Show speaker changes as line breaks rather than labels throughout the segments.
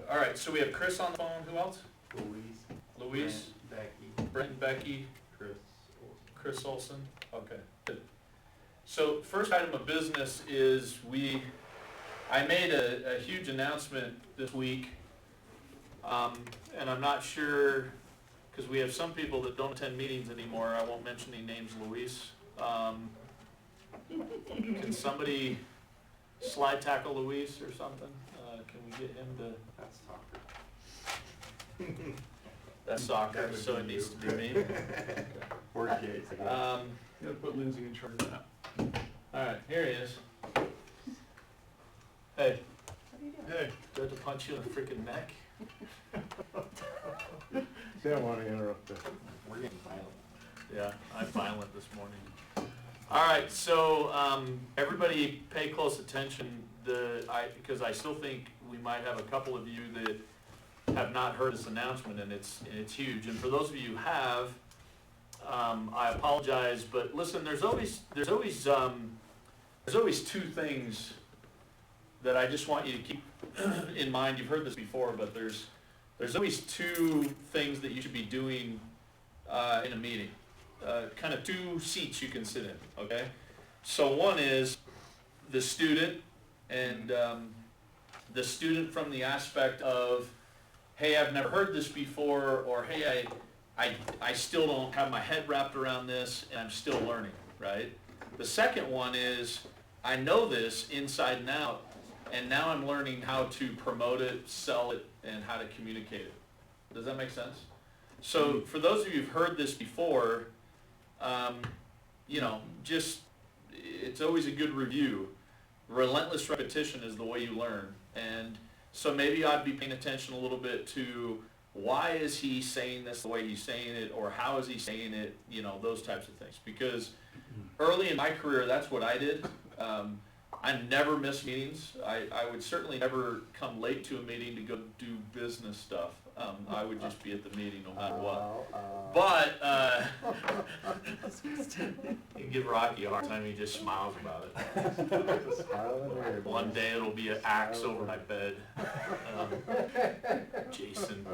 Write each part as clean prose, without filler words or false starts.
all right, so we have Chris on the phone. Who else? Louise? Brent, Becky? Chris Olson? Okay, good. So first item of business is I made a huge announcement this week, and I'm not sure, because we have some people that don't attend meetings anymore. I won't mention any names, Louise. Can somebody slide tackle Louise or something? Can we get him to? That's soccer. That's soccer, so it needs to be me.
Or Gates, I guess.
You gotta put Lindsay in charge of that.
All right, here he is. Hey,
Hey.
do I have to punch you in the freaking neck?
See, I don't want to interrupt the.
We're getting violent.
Yeah, I'm violent this morning. All right, so everybody pay close attention. Because I still think we might have a couple of you that have not heard this announcement, and it's huge. And for those of you who have, I apologize, but listen, there's always two things that I just want you to keep in mind. You've heard this before, but there's always two things that you should be doing in a meeting. Kind of two seats you can sit in, okay? So one is the student, and the student from the aspect of, hey, I've never heard this before, or hey, I still don't have my head wrapped around this, and I'm still learning, right? The second one is, I know this inside and out, and now I'm learning how to promote it, sell it, and how to communicate it. Does that make sense? So for those of you who've heard this before, it's always a good review. Relentless repetition is the way you learn. And so maybe I'd be paying attention a little bit to why is he saying this the way he's saying it, or how is he saying it, those types of things. Because early in my career, that's what I did. I never missed meetings. I would certainly never come late to a meeting to go do business stuff. I would just be at the meeting no matter what. But you give Rocky a hard time, he just smiles about it. One day it'll be an axe over my bed. Jason.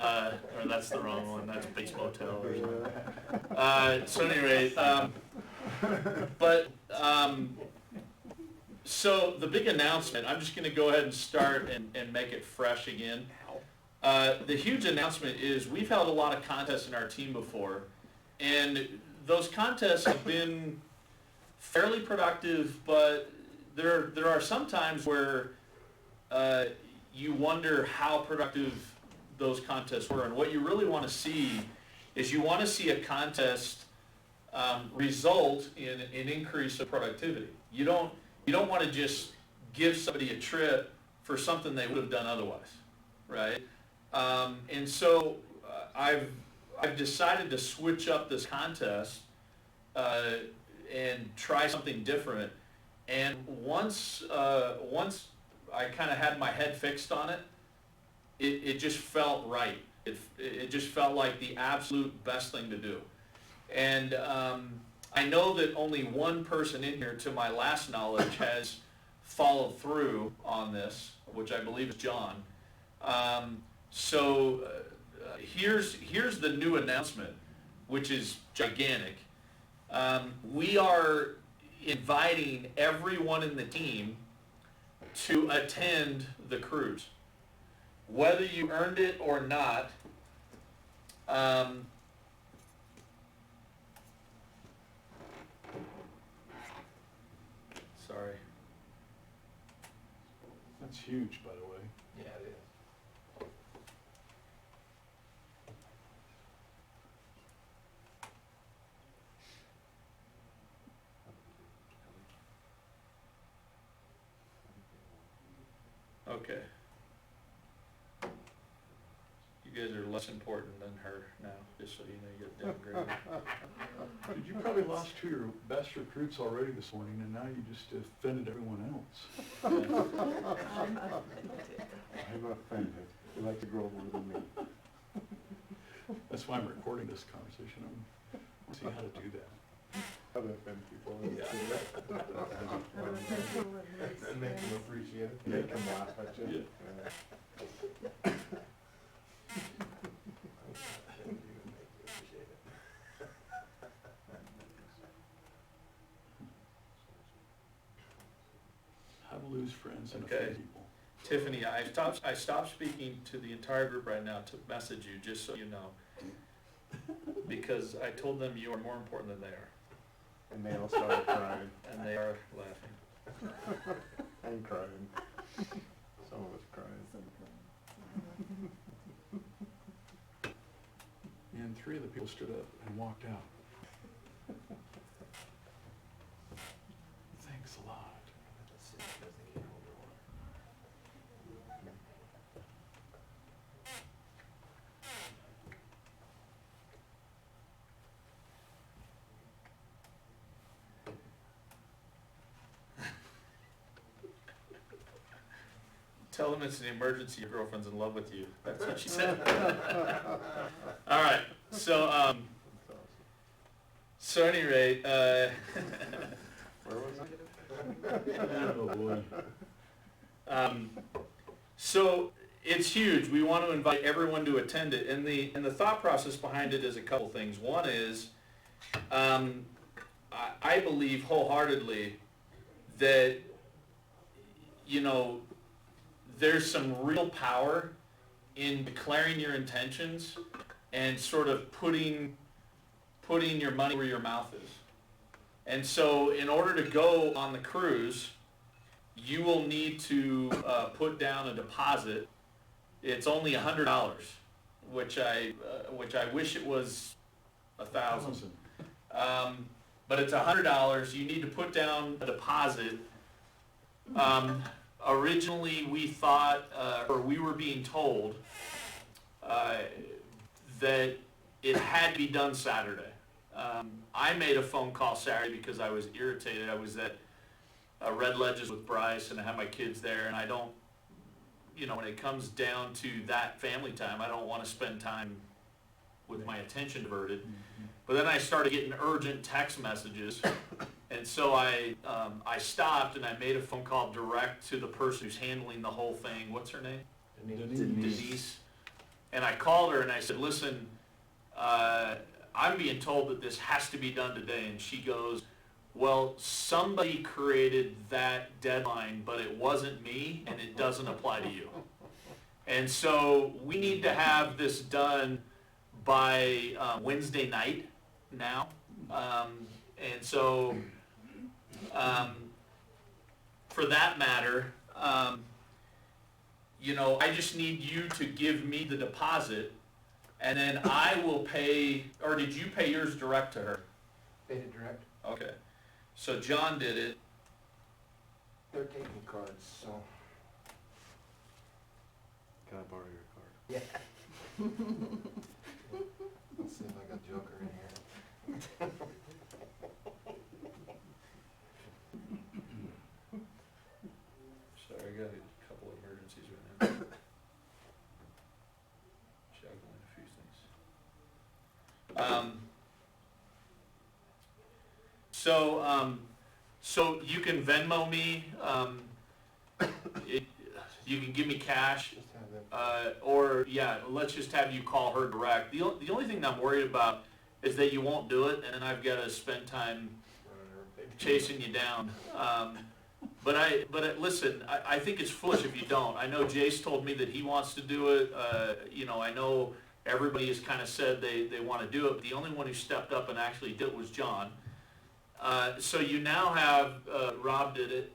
Or that's the wrong one, that's Bates Motel or something. So anyway, so the big announcement, I'm just going to go ahead and start and make it fresh again. The huge announcement is we've held a lot of contests in our team before, and those contests have been fairly productive, but there are some times where you wonder how productive those contests were. And what you really want to see is you want to see a contest result in an increase of productivity. You don't want to just give somebody a trip for something they would have done otherwise, right? And so I've decided to switch up this contest and try something different. And once I kind of had my head fixed on it, it just felt right. It just felt like the absolute best thing to do. And I know that only one person in here, to my last knowledge, has followed through on this, which I believe is John. Here's the new announcement, which is gigantic. We are inviting everyone in the team to attend the cruise. Whether you earned it or not, sorry.
That's huge, by the way.
Yeah, it is.
Okay. You guys are less important than her now, just so you know you get downgraded.
Dude, you probably lost two of your best recruits already this morning, and now you just offended everyone else.
I'm offended. You like to grow more than me.
That's why I'm recording this conversation. I'm see how to do that.
How to offend people.
Yeah.
him laugh at you.
Yeah.
Yeah.
How to lose friends and
Okay.
offend people.
Tiffany, I stopped speaking to the entire group right now to message you, just so you know. Because I told them you are more important than they are,
And they all started crying.
and they are laughing.
I'm crying. Some of us crying.
And 3 of the people stood up and walked out. Thanks a lot.
Tell them it's an emergency, your girlfriend's in love with you. That's what she said. All right, so,
That's awesome.
so at any rate,
Where was I?
Oh, boy.
so it's huge. We want to invite everyone to attend it, and the thought process behind it is a couple things. One is, I believe wholeheartedly that, you know, there's some real power in declaring your intentions and sort of putting your money where your mouth is. And so in order to go on the cruise, you will need to put down a deposit. It's only $100, which I wish it was 1,000. But it's $100. You need to put down a deposit. Originally, we thought, or we were being told, that it had to be done Saturday. I made a phone call Saturday because I was irritated. I was at Red Ledges with Bryce, and I had my kids there, and I don't, you know, when it comes down to that family time, I don't want to spend time with my attention diverted. But then I started getting urgent text messages, and so I stopped and I made a phone call direct to the person who's handling the whole thing. What's her name? Denise. And I called her and I said, listen, I'm being told that this has to be done today. And she goes, well, somebody created that deadline, but it wasn't me, and it doesn't apply to you. And so we need to have this done by Wednesday night now. And so for that matter, you know, I just need you to give me the deposit, and then I will pay, or did you pay yours direct to her?
Paid it direct.
Okay. So John did it.
They're taking cards, so.
Can I borrow your card?
Yeah. Let's see if I got Joker in here.
Sorry, I got a couple of emergencies right now. Juggling a few things. So you can Venmo me, you can give me cash,
Just have them.
or yeah, let's just have you call her direct. The only thing that I'm worried about is that you won't do it, and then I've got to spend time chasing you down. But listen, I think it's foolish if you don't. I know Jace told me that he wants to do it. You know, I know everybody has kind of said they want to do it, but the only one who stepped up and actually did it was John. So you now have, Rob did it,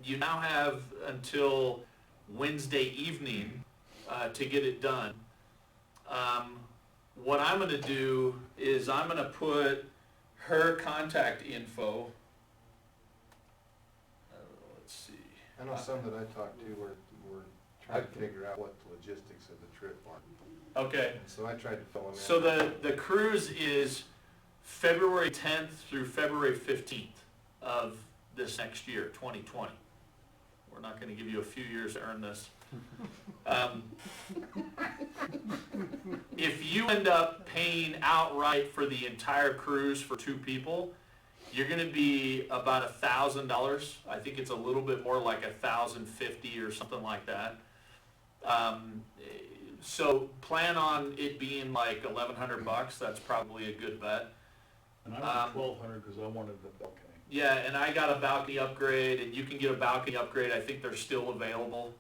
you now have until Wednesday evening to get it done. What I'm going to do is I'm going to put her contact info. Let's see.
I know some that I talked to were trying to figure out what the logistics of the trip are.
Okay.
So I tried to fill them in.
So the cruise is February 10th through February 15th of this next year, 2020. We're not going to give you a few years to earn this. If you end up paying outright for the entire cruise for 2 people, you're gonna be about $1,000. I think it's a little bit more like $1,050 or something like that. So plan on it being like $1,100. That's probably a good bet.
And I went 1,200 because I wanted the balcony.
Yeah, and I got a balcony upgrade, and you can get a balcony upgrade. I think they're still available.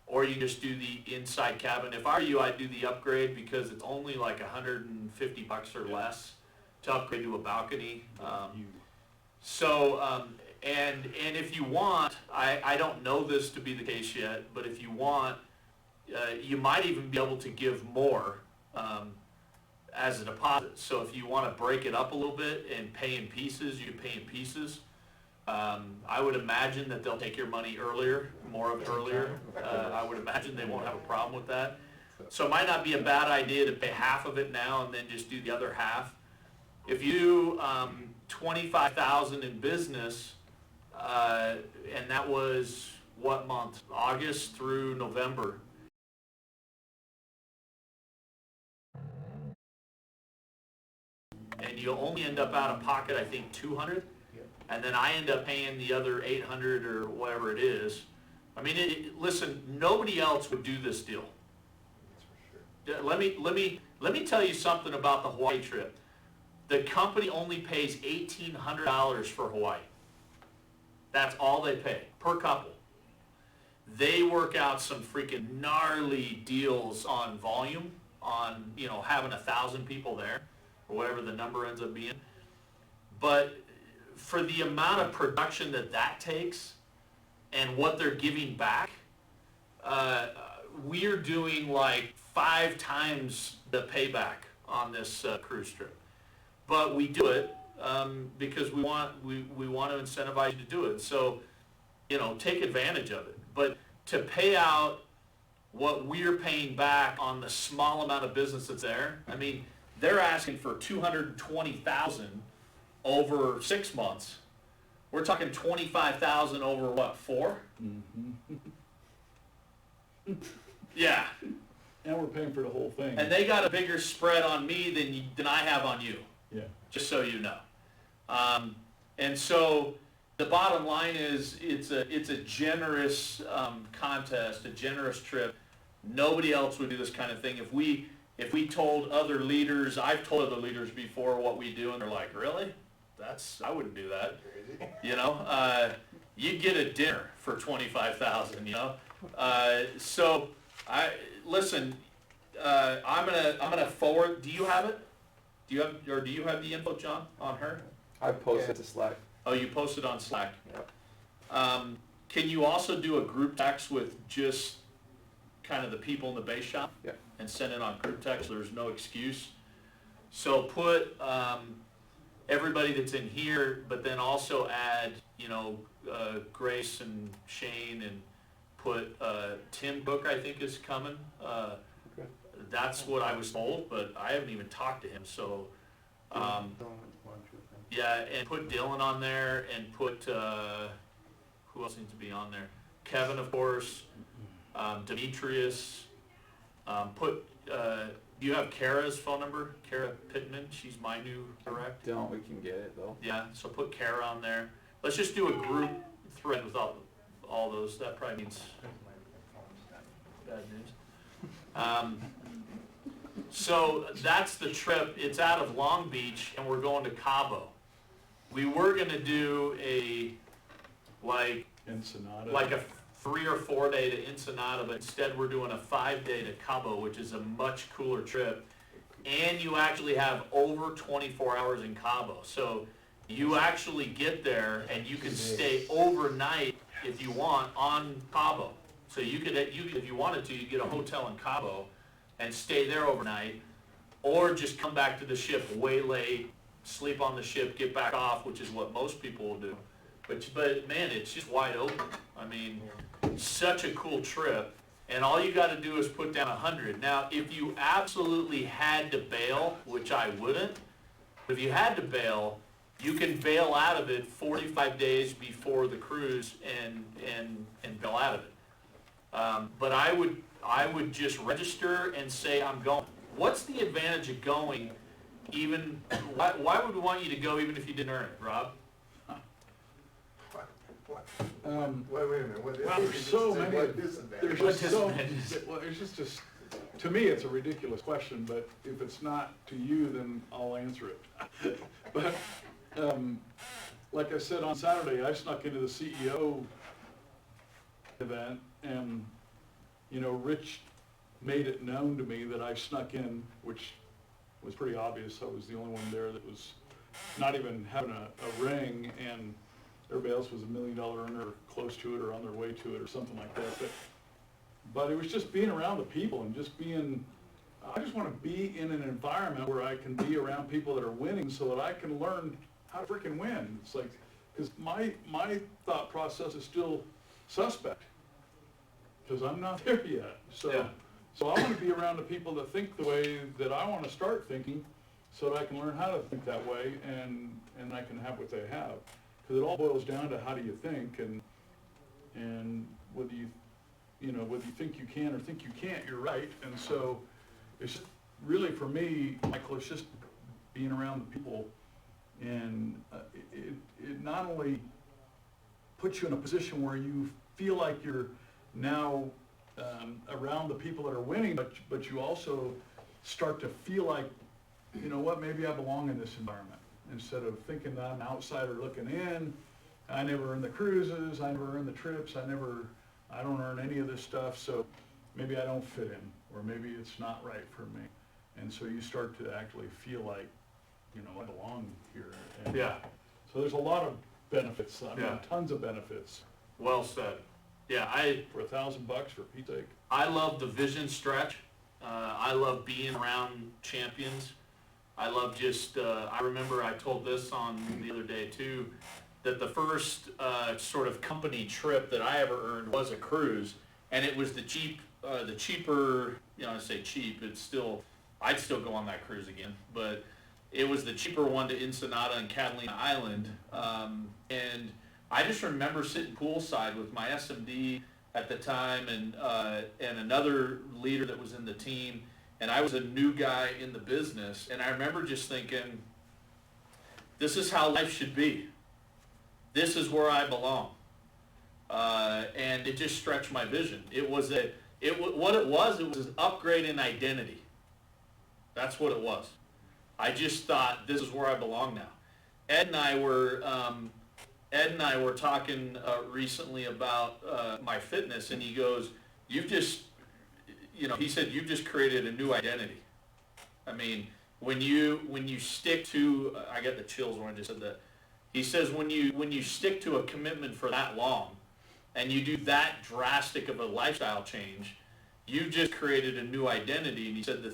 Or you just do the inside cabin. If I were you, I'd do the upgrade because it's only like $150 or less to upgrade to a balcony. And if you want, I don't know this to be the case yet, but if you want, you might even be able to give more as a deposit. So if you want to break it up a little bit and pay in pieces, you can pay in pieces. I would imagine that they'll take your money earlier, more of it earlier. I would imagine they won't have a problem with that. So it might not be a bad idea to pay half of it now and then just do the other half. If you do $25,000 in business, and that was what month? August through November. And you'll only end up out of pocket, I think, $200. And then I end up paying the other $800 or whatever it is. I mean, listen, nobody else would do this deal.
That's for sure.
Let me tell you something about the Hawaii trip. The company only pays $1,800 for Hawaii. That's all they pay per couple. They work out some freaking gnarly deals on volume, on having 1,000 people there, or whatever the number ends up being. But for the amount of production that takes and what they're giving back, we're doing like 5 times the payback on this cruise trip. But we do it because we want to incentivize you to do it. So, take advantage of it. But to pay out what we're paying back on the small amount of business that's there, I mean, they're asking for $220,000 over 6 months. We're talking $25,000 over what, 4?
Mm-hmm.
Yeah.
And we're paying for the whole thing.
And they got a bigger spread on me than I have on you.
Yeah.
Just so you know. And so the bottom line is it's a generous contest, a generous trip. Nobody else would do this kind of thing. If we told other leaders, I've told other leaders before what we do, and they're like, really? I wouldn't do that.
Crazy.
You get a dinner for $25,000. So listen. I'm gonna forward. Do you have it? Do you have the info, John, on her?
I posted to Slack.
Oh, you posted on Slack.
Yep.
Can you also do a group text with just kind of the people in the base shop?
Yeah.
And send it on group text, so there's no excuse. So put everybody that's in here, but then also add, Grace and Shane, and put Tim Cook, I think, is coming.
Okay.
That's what I was told, but I haven't even talked to him, so. Yeah, and put Dylan on there, and put, who else needs to be on there? Kevin, of course, Demetrius, do you have Kara's phone number? Kara Pittman, she's my new direct.
Don't, we can get it though.
Yeah, so put Kara on there. Let's just do a group thread with all those. That probably means bad news. So that's the trip. It's out of Long Beach, and we're going to Cabo. We were going to do
Ensenada.
like a 3 or 4 day to Ensenada, but instead we're doing a 5-day to Cabo, which is a much cooler trip. And you actually have over 24 hours in Cabo. So you actually get there and you can stay overnight if you want on Cabo. So if you wanted to, you get a hotel in Cabo and stay there overnight, or just come back to the ship way late, sleep on the ship, get back off, which is what most people will do. But man, it's just wide open. I mean, such a cool trip. And all you got to do is put down 100. Now, if you absolutely had to bail, which I wouldn't, but if you had to bail, you can bail out of it 45 days before the cruise and bail out of it. But I would just register and say I'm going. What's the advantage of going even, why would we want you to go even if you didn't earn it, Rob?
Wait a minute, what?
Well, there's so many,
What disadvantage?
there's
What
just so,
disadvantages?
well, it's just, to me, it's a ridiculous question, but if it's not to you, then I'll answer it. But, like I said, on Saturday, I snuck into the CEO event, and, you know, Rich made it known to me that I snuck in, which was pretty obvious. I was the only one there that was not even having a ring, and everybody else was $1 million earner, or close to it, or on their way to it, or something like that. But it was just being around the people and just being, I just want to be in an environment where I can be around people that are winning so that I can learn how to freaking win. It's like, because my thought process is still suspect, because I'm not there yet.
Yeah.
So I want to be around the people that think the way that I want to start thinking, so that I can learn how to think that way, and I can have what they have. Because it all boils down to how do you think, and whether you think you can or think you can't, you're right. And so it's just really, for me, Michael, it's just being around the people, and it not only puts you in a position where you feel like you're now around the people that are winning, but you also start to feel like, you know what, maybe I belong in this environment. Instead of thinking that I'm an outsider looking in, I never earn the cruises, I never earn the trips, I don't earn any of this stuff, so maybe I don't fit in, or maybe it's not right for me. And so you start to actually feel like, you know, I belong here. And
Yeah.
so there's a lot of benefits, I mean,
Yeah.
tons of benefits.
Well said. Yeah,
For $1,000 for Pete's sake.
I love the vision stretch. I love being around champions. I love just, I remember I told this on the other day too, that the first sort of company trip that I ever earned was a cruise, and it was the cheaper, you know, I say cheap, I'd still go on that cruise again, but it was the cheaper one to Ensenada and Catalina Island, and I just remember sitting poolside with my SMD at the time, and another leader that was in the team, and I was a new guy in the business, and I remember just thinking, this is how life should be. This is where I belong. And it just stretched my vision. It was what it was an upgrade in identity. That's what it was. I just thought, this is where I belong now. Ed and I were talking recently about my fitness, and he goes, he said, you've just created a new identity. I mean, when you stick to, I got the chills when I just said that. He says, when you stick to a commitment for that long, and you do that drastic of a lifestyle change, you just created a new identity. And he said, I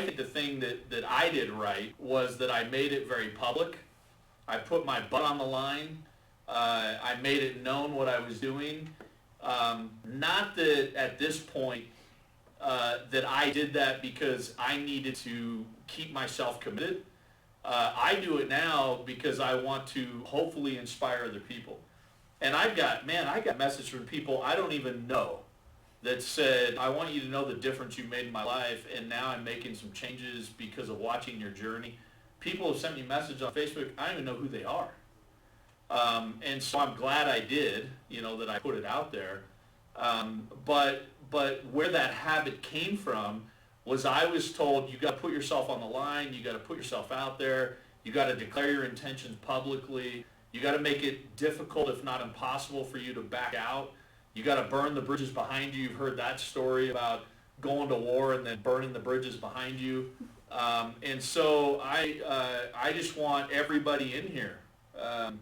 think the thing that I did right was that I made it very public. I put my butt on the line. I made it known what I was doing. Not that at this point that I did that because I needed to keep myself committed. I do it now because I want to hopefully inspire other people. And I got messages from people I don't even know that said, I want you to know the difference you made in my life, and now I'm making some changes because of watching your journey. People have sent me messages on Facebook, I don't even know who they are. And so I'm glad I did, that I put it out there. But where that habit came from was I was told, you got to put yourself on the line, you got to put yourself out there, you got to declare your intentions publicly, you got to make it difficult, if not impossible, for you to back out. You got to burn the bridges behind you. You've heard that story about going to war and then burning the bridges behind you. And so I just want everybody in here. And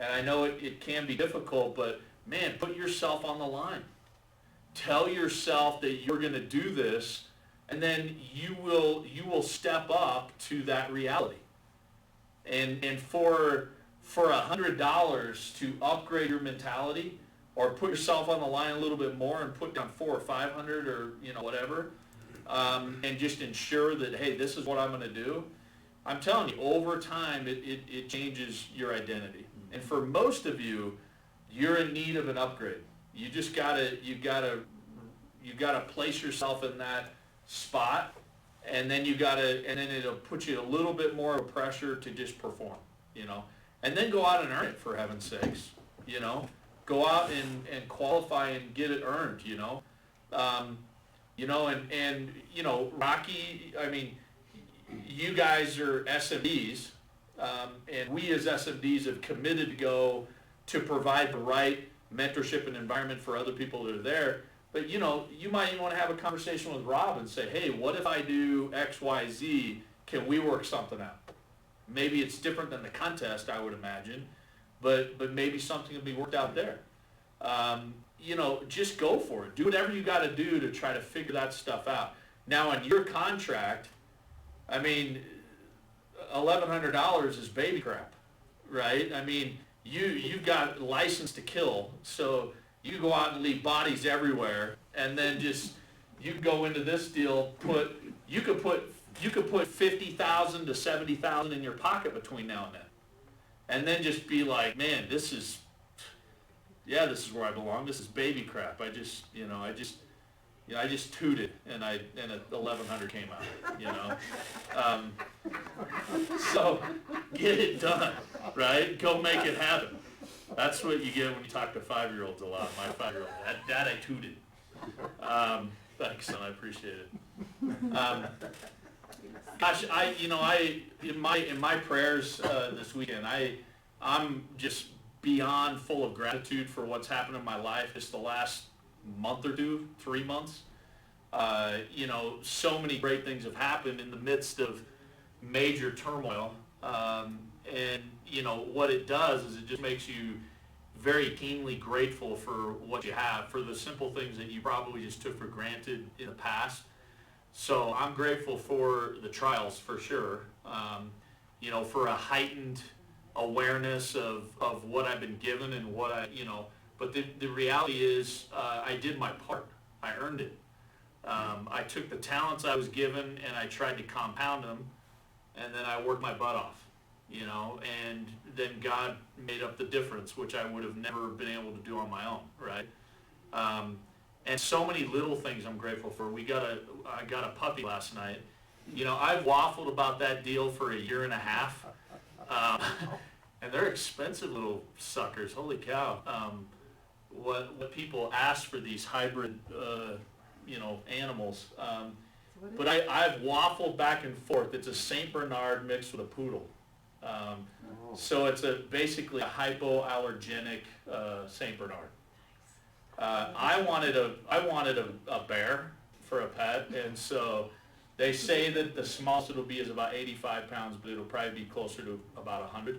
I know it can be difficult, but man, put yourself on the line. Tell yourself that you're going to do this, and then you will step up to that reality. And for $100 to upgrade your mentality, or put yourself on the line a little bit more and put down $400 or $500 or whatever, and just ensure that, hey, this is what I'm going to do. I'm telling you, over time it changes your identity. And for most of you, you're in need of an upgrade. You just gotta place yourself in that spot and then and then it'll put you a little bit more of pressure to just perform, and then go out and earn it, for heaven's sakes, go out and qualify and get it earned, Rocky, I mean, you guys are SMDs, and we as SMDs have committed to go to provide the right mentorship and environment for other people that are there. But you might even want to have a conversation with Rob and say, hey, what if I do X, Y, Z? Can we work something out? Maybe it's different than the contest, I would imagine, but maybe something will be worked out there. Just go for it. Do whatever you got to do to try to figure that stuff out. Now, on your contract, I mean, $1,100 is baby crap, right? I mean, you've got license to kill, so you go out and leave bodies everywhere, and then you go into this deal. You could put $50,000 to $70,000 in your pocket between now and then, and then just be like, man, this is where I belong. This is baby crap. I just tooted, and a 1,100 came out. So get it done, right? Go make it happen. That's what you get when you talk to 5-year-olds a lot. My 5-year-old, Dad, I tooted. Thanks, son, I appreciate it. Gosh, in my prayers this weekend, I'm just beyond full of gratitude for what's happened in my life just the last month or two, 3 months. So many great things have happened in the midst of major turmoil. What it does is it just makes you very keenly grateful for what you have, for the simple things that you probably just took for granted in the past. So I'm grateful for the trials, for sure, for a heightened awareness of what I've been given and but the reality is I did my part. I earned it. I took the talents I was given and I tried to compound them, and then I worked my butt off, and then God made up the difference, which I would have never been able to do on my own, right? And so many little things I'm grateful for. I got a puppy last night. I've waffled about that deal for a year and a half. And they're expensive little suckers. Holy cow. What people ask for these hybrid, animals. But I've waffled back and forth. It's a Saint Bernard mixed with a poodle. So it's basically a hypoallergenic Saint Bernard. I wanted a bear for a pet, and so they say that the smallest it'll be is about 85 pounds, but it'll probably be closer to about 100.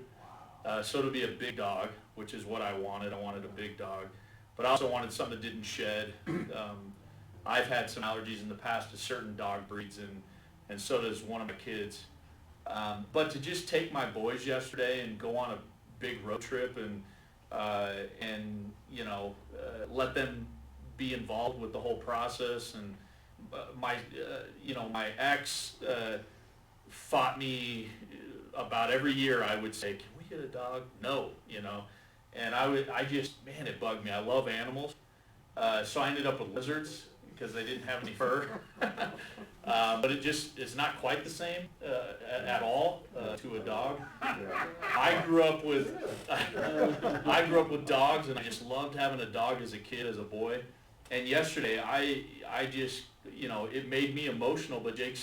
So it'll be a big dog, which is what I wanted. I wanted a big dog, but I also wanted something that didn't shed. I've had some allergies in the past to certain dog breeds, and so does one of my kids. But to just take my boys yesterday and go on a big road trip and let them be involved with the whole process, and my ex fought me about every year. I would say, can we get a dog? No, and it bugged me. I love animals, so I ended up with lizards because they didn't have any fur. But it's not quite the same at all to a dog. I grew up with dogs, and I just loved having a dog as a kid, as a boy. And yesterday, I just, it made me emotional. But Jake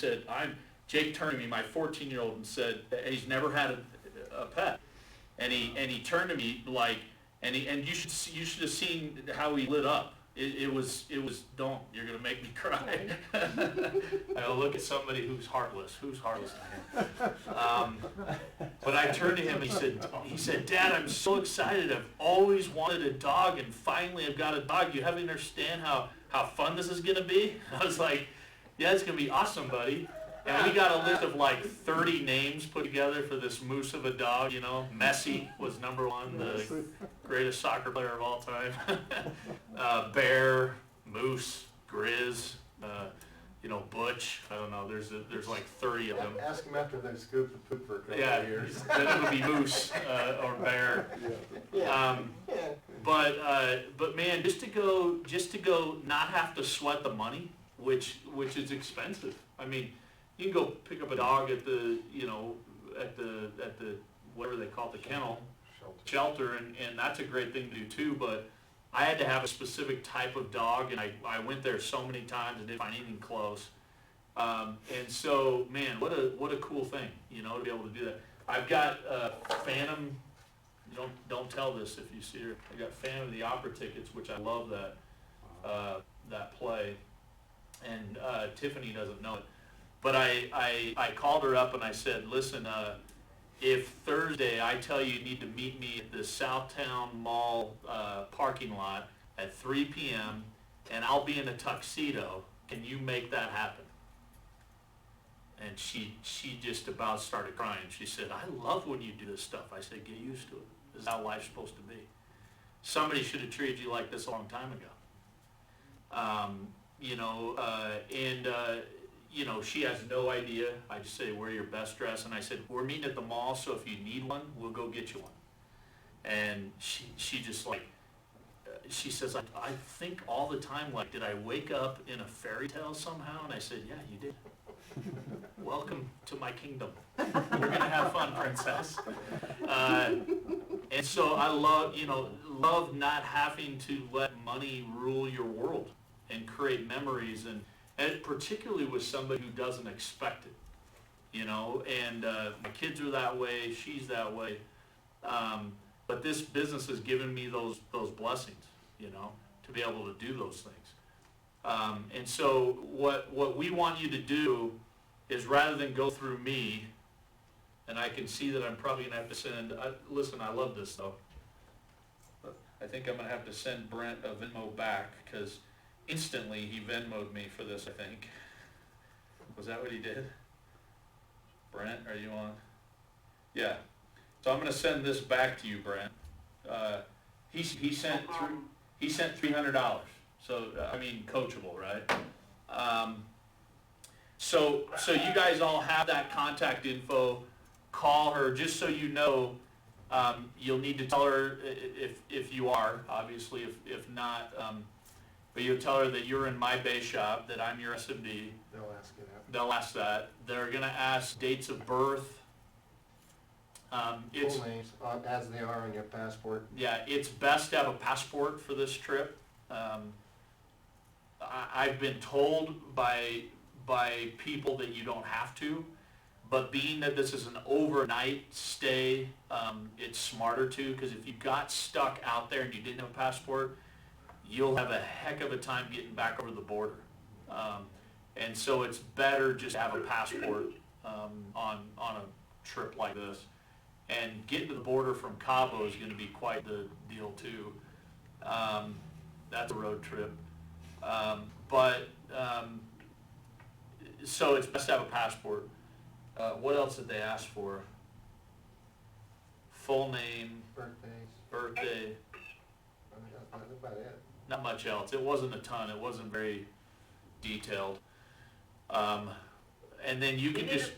turned to me, my 14-year-old, and said he's never had a pet, and he turned to me like, and you should have seen how he lit up. It was, don't, you're going to make me cry. I look at somebody who's heartless to him. But I turned to him and he said, Dad, I'm so excited. I've always wanted a dog, and finally I've got a dog. You have to understand how fun this is going to be? I was like, yeah, it's going to be awesome, buddy. And we got a list of like 30 names put together for this moose of a dog, Messi was number one, the greatest soccer player of all time. Bear, Moose, Grizz, Butch, I don't know, there's like 30 of them.
Ask them after they scooped the poop for a couple
Yeah,
of years.
then it would be Moose or Bear. But man, just to go not have to sweat the money, which is expensive. I mean, you can go pick up a dog at the, at the, whatever they call it, the kennel, shelter, and that's a great thing to do too, but I had to have a specific type of dog, and I went there so many times and didn't find anything close. And so, man, what a cool thing, to be able to do that. I've got Phantom, don't tell this if you see her, I got Phantom of the Opera tickets, which I love that play, and Tiffany doesn't know it. But I called her up and I said, listen, if Thursday I tell you need to meet me at the Southtown Mall parking lot at 3 p.m. and I'll be in a tuxedo, can you make that happen? And she just about started crying. She said, I love when you do this stuff. I said, get used to it. This is how life's supposed to be. Somebody should have treated you like this a long time ago. She has no idea. I just say, wear your best dress. And I said, we're meeting at the mall, so if you need one, we'll go get you one. And she just she says, I think all the time, did I wake up in a fairy tale somehow? And I said, yeah, you did. Welcome to my kingdom. We're gonna have fun, princess. And so I love not having to let money rule your world and create memories, and particularly with somebody who doesn't expect it, and my kids are that way, she's that way, but this business has given me those blessings, to be able to do those things. And so what we want you to do is, rather than go through me, and I can see that I'm probably going to have to send, listen, I love this though, but I think I'm going to have to send Brent a Venmo back, because instantly he Venmo'd me for this, I think. Was that what he did? Brent, are you on? Yeah. So I'm going to send this back to you, Brent. He sent $300. So coachable, right? So you guys all have that contact info. Call her, just so you know. You'll need to tell her if you are, obviously. If not, but you'll tell her that you're in my base shop, that I'm your SMD.
They'll ask it after.
They'll ask that. They're going to ask dates of birth.
Full names, as they are on your passport.
Yeah, it's best to have a passport for this trip. I've been told by people that you don't have to, but being that this is an overnight stay, it's smarter to, because if you got stuck out there and you didn't have a passport, you'll have a heck of a time getting back over the border. And so it's better just to have a passport on a trip like this. And getting to the border from Cabo is going to be quite the deal too. That's a road trip. So it's best to have a passport. What else did they ask for? Full name, birthday.
That's about it.
Not much else. It wasn't a ton. It wasn't very detailed. And then you can just...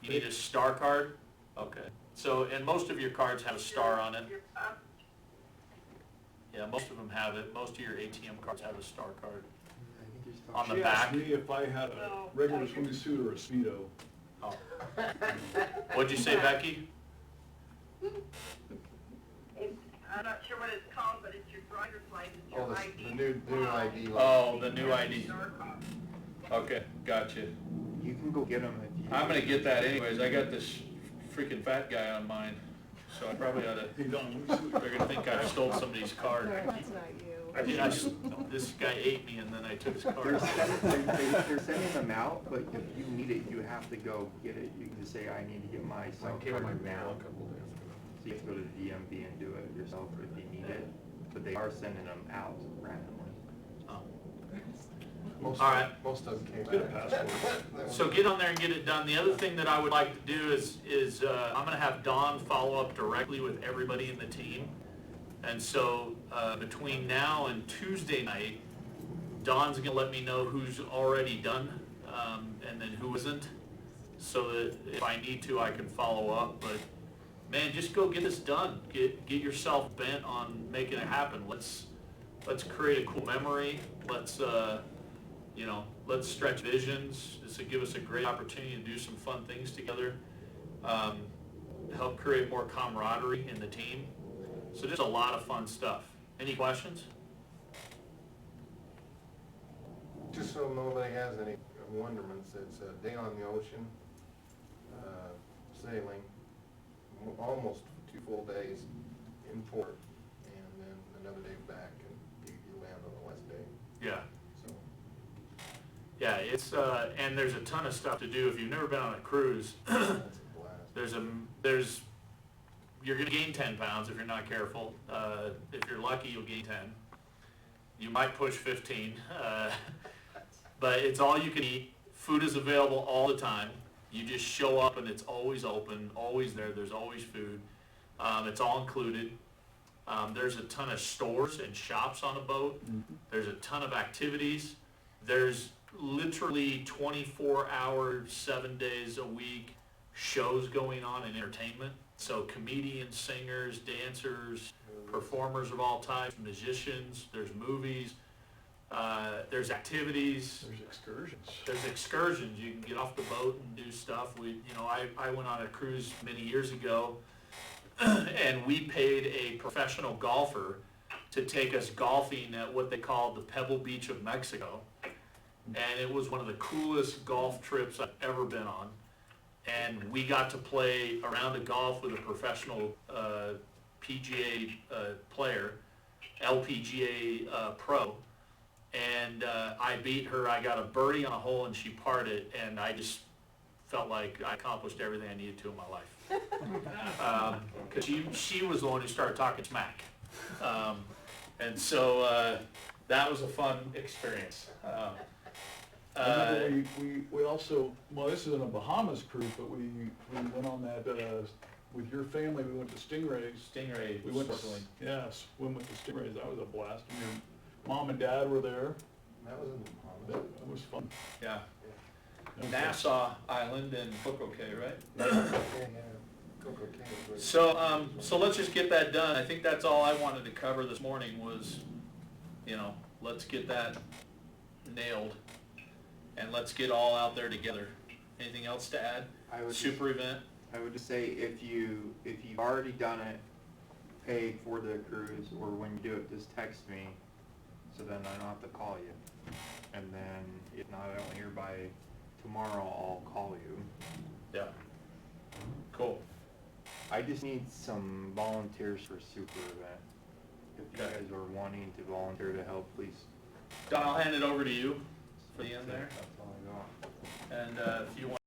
You need a star card? Okay. So, and most of your cards have a star on it. Yeah, most of them have it. Most of your ATM cards have a star card. On the
She
back.
asked me if I had a regular swimming suit or a Speedo.
Oh. What'd you say, Becky?
I'm not sure what it's called, but it's your driver's license,
Oh,
your
the
ID.
new ID.
Oh, the new ID. Okay, gotcha.
You can go get them if you...
I'm gonna get that anyways. I got this freaking fat guy on mine, so I probably ought to...
Hey, Don, let me see.
They're gonna think I stole somebody's card.
That's not you.
This guy ate me and then I took his
They're
card.
they're sending them out, but if you need it, you have to go get it. You can just say, I need to get my cell
Mine came in
card
my mail
now.
a couple days ago.
So you have to go to the DMV and do it yourself if you need it. But they are sending them out randomly.
Oh.
Most
All right.
Most of them came
Get a
back.
passport.
So get on there and get it done. The other thing that I would like to do is I'm gonna have Dawn follow up directly with everybody in the team. And so between now and Tuesday night, Dawn's gonna let me know who's already done and then who isn't, so that if I need to, I can follow up. But man, just go get this done. Get yourself bent on making it happen. Let's create a cool memory. Let's let's stretch visions. This will give us a great opportunity to do some fun things together. Help create more camaraderie in the team. So just a lot of fun stuff. Any questions?
Just so nobody has any wonderments, it's a day on the ocean, sailing, almost 2 full days in port, and then another day back, and you land on the last day,
Yeah.
so.
Yeah, it's, and there's a ton of stuff to do. If you've never been on a cruise,
That's a blast.
you're gonna gain 10 pounds if you're not careful. If you're lucky, you'll gain 10. You might push 15, but it's all you can eat. Food is available all the time. You just show up and it's always open, always there. There's always food. It's all included. There's a ton of stores and shops on a boat. There's a ton of activities. There's literally 24-hour, 7 days a week shows going on in entertainment. So comedians, singers, dancers, performers of all types, musicians, there's movies, there's activities.
There's excursions.
There's excursions. You can get off the boat and do stuff. I went on a cruise many years ago, and we paid a professional golfer to take us golfing at what they call the Pebble Beach of Mexico. And it was one of the coolest golf trips I've ever been on. And we got to play a round of golf with a professional PGA player, LPGA pro. And I beat her. I got a birdie on a hole and she parred it, and I just felt like I accomplished everything I needed to in my life. Because she was the one who started talking smack. And so that was a fun experience.
We also, well, this isn't a Bahamas cruise, but we went on that, with your family, we went to Stingrays.
Stingray
We went to,
snorkeling.
yeah, swim with the Stingrays, that was a blast. And your mom and dad were there,
That was in
that,
Bahamas.
that was fun.
Yeah.
Okay.
Nassau Island and Coco Cay, right?
Yeah, Coco Cay was
So let's just get that done. I think that's all I wanted to cover this morning was, let's get that nailed. And let's get all out there together. Anything else to add? Super event?
I would just say if you've already done it, paid for the cruise, or when you do it, just text me, so then I don't have to call you. And then if not, I don't hear by tomorrow, I'll call you.
Yeah. Cool.
I just need some volunteers for super event. If you
Okay.
guys are wanting to volunteer to help, please.
Don, I'll hand it over to you for the end there.
That's all I got.
And if you want